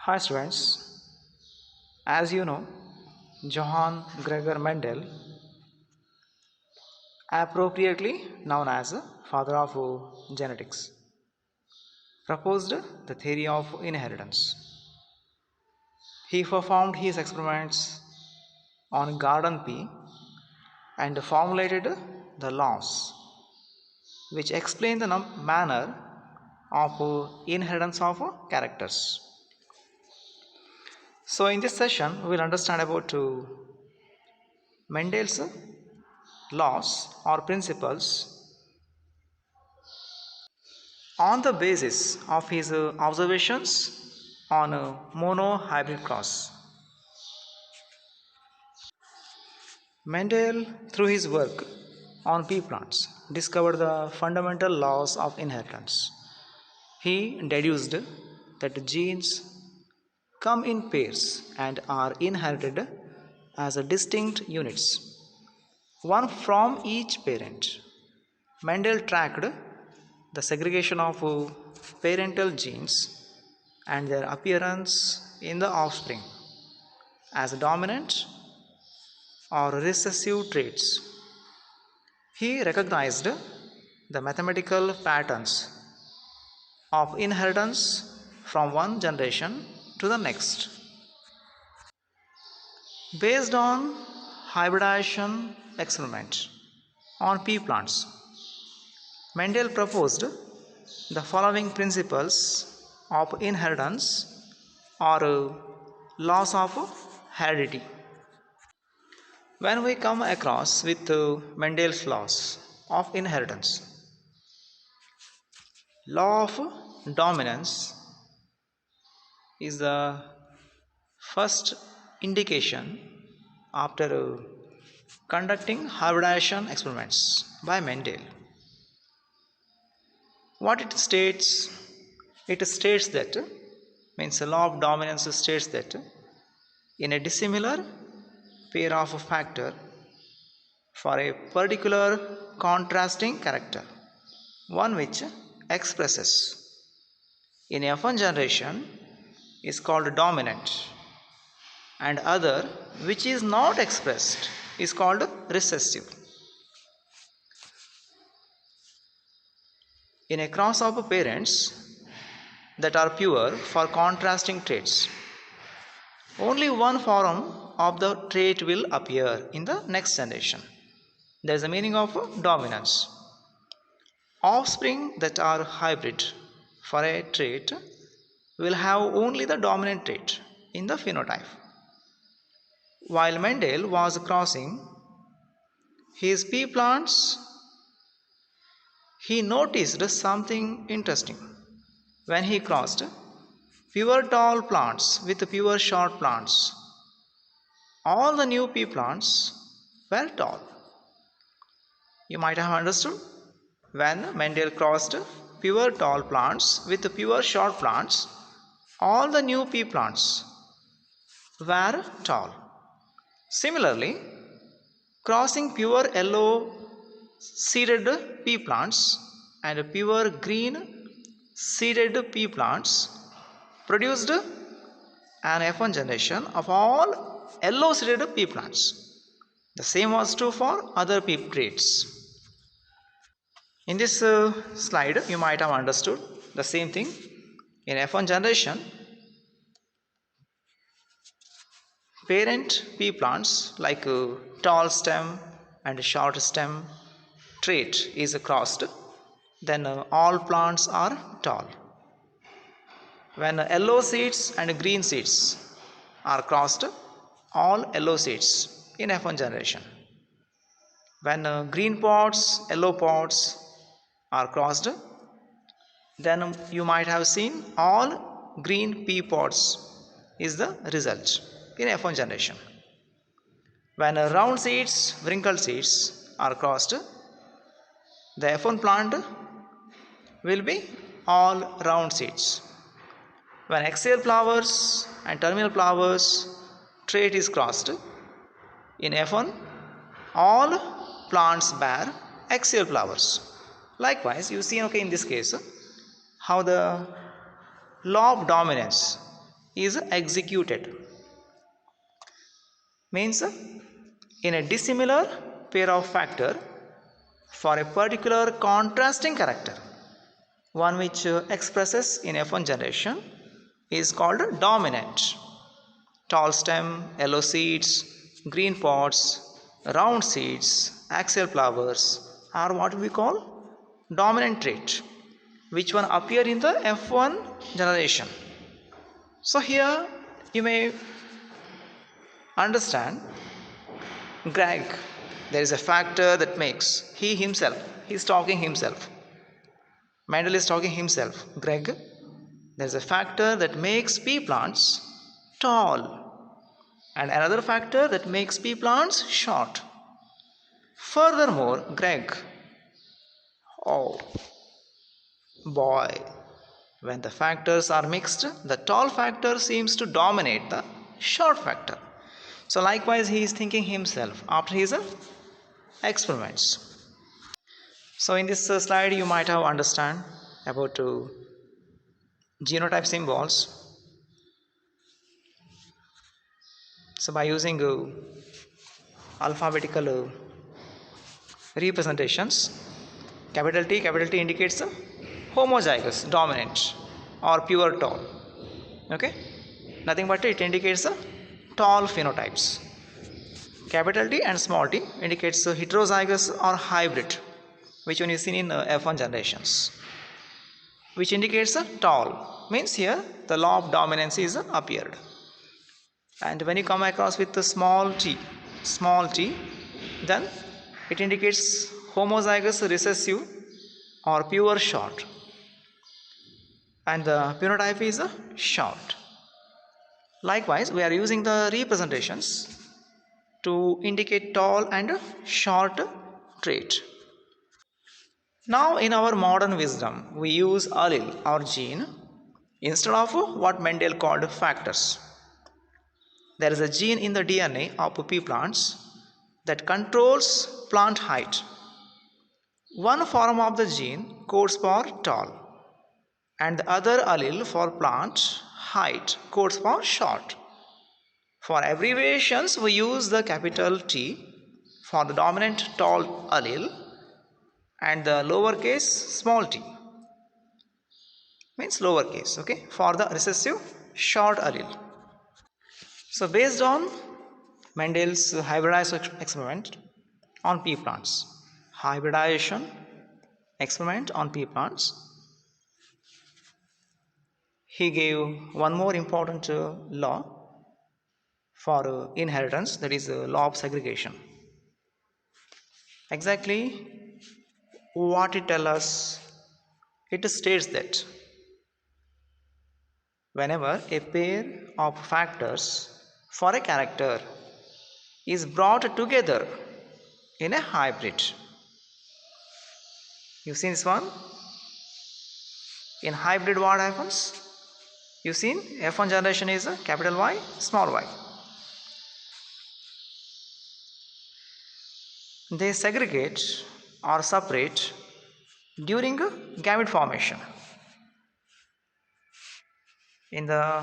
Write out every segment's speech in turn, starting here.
Hi students, as you know, Johann Gregor Mendel, appropriately known as father of genetics, proposed the theory of inheritance. He performed his experiments on garden pea and formulated the laws which explain the manner of inheritance of characters. So in this session we will understand about Mendel's laws or principles on the basis of his observations on monohybrid cross. Mendel, through his work on pea plants, discovered the fundamental laws of inheritance. He deduced that genes come in pairs and are inherited as distinct units, one from each parent. Mendel tracked the segregation of parental genes and their appearance in the offspring as dominant or recessive traits. He recognized the mathematical patterns of inheritance from one generation to the next. Based on hybridization experiment on pea plants, Mendel proposed the following principles of inheritance or laws of heredity. When we come across with Mendel's laws of inheritance, law of dominance is the first indication after conducting hybridization experiments by Mendel. What it states? It states that means the law of dominance states that in a dissimilar pair of factor for a particular contrasting character, one which expresses in F1 generation is called dominant and other which is not expressed is called recessive. In a cross of parents that are pure for contrasting traits, only one form of the trait will appear in the next generation. There is a meaning of dominance. Offspring that are hybrid for a trait will have only the dominant trait in the phenotype. While Mendel was crossing his pea plants, he noticed something interesting. When he crossed pure tall plants with pure short plants, all the new pea plants were tall. You might have understood. When Mendel crossed pure tall plants with pure short plants, all the new pea plants were tall. Similarly, crossing pure yellow seeded pea plants and pure green seeded pea plants produced an F1 generation of all yellow seeded pea plants. The same was true for other pea traits. In this slide, you might have understood the same thing. In F1 generation, parent pea plants like tall stem and short stem trait is crossed, then all plants are tall. When yellow seeds and green seeds are crossed, all yellow seeds in F1 generation. When green pods, yellow pods are crossed, then you might have seen all green pea pods is the result in F1 generation. When round seeds, wrinkled seeds are crossed, the F1 plant will be all round seeds. When axial flowers and terminal flowers trait is crossed, in F1 all plants bear axial flowers. Likewise, you see in this case how the law of dominance is executed. Means in a dissimilar pair of factor for a particular contrasting character, one which expresses in F1 generation is called dominant. Tall stem, yellow seeds, green pods, round seeds, axial flowers are what we call dominant trait, which one appear in the F1 generation. So here you may understand Greg, there is a factor that makes he is talking himself. Mendel is talking himself. Greg, there is a factor that makes pea plants tall and another factor that makes pea plants short. Furthermore, Greg, oh boy, when the factors are mixed, the tall factor seems to dominate the short factor. So likewise he is thinking himself after his experiments. So in this slide you might have understand about genotype symbols. So by using alphabetical representations, capital T indicates homozygous dominant or pure tall. Okay, nothing but it indicates tall phenotypes. Capital T and small t indicates heterozygous or hybrid, which one is seen in F1 generations, which indicates tall, means here the law of dominance is appeared. And when you come across with the small t, then it indicates homozygous recessive or pure short, and the phenotype is short. Likewise, we are using the representations to indicate tall and short trait. Now in our modern wisdom, we use allele or gene instead of what Mendel called factors. There is a gene in the DNA of pea plants that controls plant height. One form of the gene codes for tall and the other allele for plant height codes for short. For abbreviations, we use the capital T for the dominant tall allele and the lowercase small t, means lowercase, okay, for the recessive short allele. So based on Mendel's hybridization experiment on pea plants, he gave one more important law for inheritance, that is law of segregation. Exactly what it tells us? It states that whenever a pair of factors for a character is brought together in a hybrid, you seen this one? In hybrid what happens? You seen F1 generation is a capital Y, small y. They segregate or separate during gamete formation. In the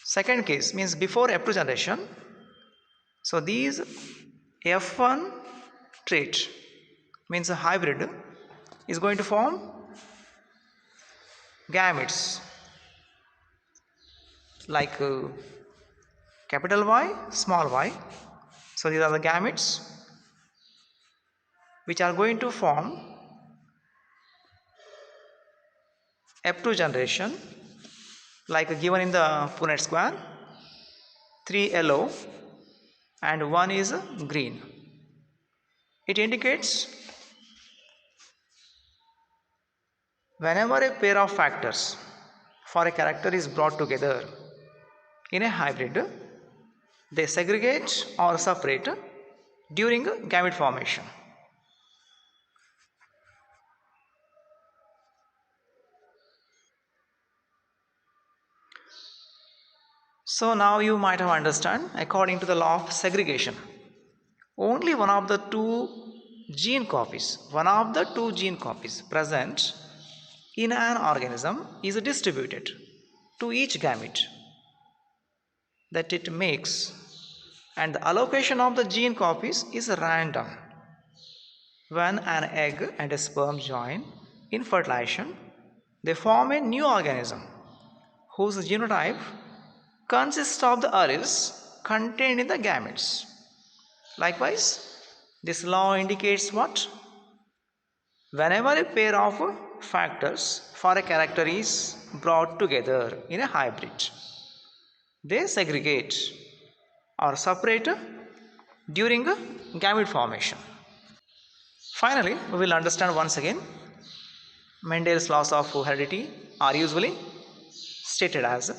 second case, means before F2 generation, so these F1 trait, means a hybrid, is going to form gametes like capital Y, small y. So these are the gametes which are going to form F2 generation, like given in the Punnett square, 3 yellow and 1 is green. It indicates whenever a pair of factors for a character is brought together in a hybrid, they segregate or separate during gamete formation. So now you might have understand, according to the law of segregation, only one of the two gene copies present in an organism is distributed. to each gamete that it makes, and the allocation of the gene copies is random. When an egg and a sperm join in fertilization, they form a new organism whose genotype consists of the alleles contained in the gametes. Likewise, this law indicates what? Whenever a pair of factors for a character is brought together in a hybrid, they segregate or separate during gamete formation. Finally, we will understand once again Mendel's laws of heredity are usually stated as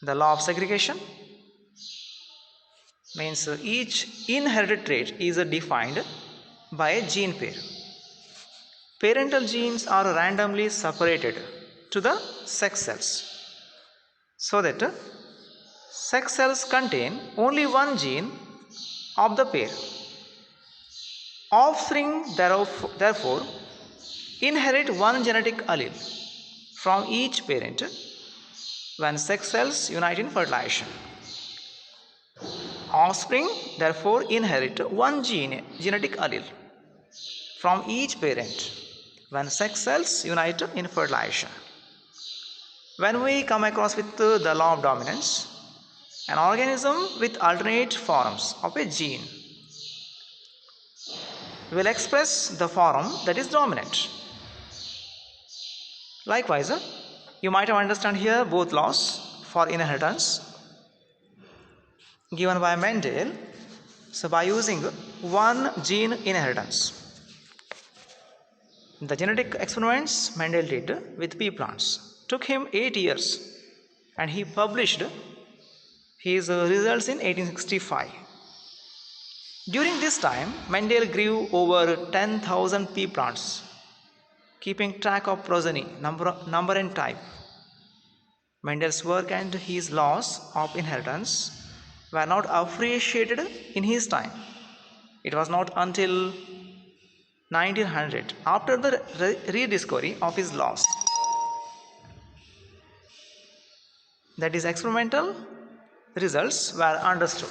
the law of segregation means each inherited trait is defined by a gene pair. Parental genes are randomly separated to the sex cells so that sex cells contain only one gene of the pair. Offspring therefore inherit one genetic allele from each parent when sex cells unite in fertilization. Offspring therefore inherit one genetic allele from each parent when sex cells unite in fertilization. When we come across with the law of dominance, an organism with alternate forms of a gene will express the form that is dominant. Likewise, you might have understand here both laws for inheritance given by Mendel. So by using one gene inheritance, the genetic experiments Mendel did with pea plants took him 8 years, and he published his results in 1865. During this time, Mendel grew over 10,000 pea plants, keeping track of progeny, number and type. Mendel's work and his laws of inheritance were not appreciated in his time. It was not until 1900, after the rediscovery of his laws, that his experimental results were understood.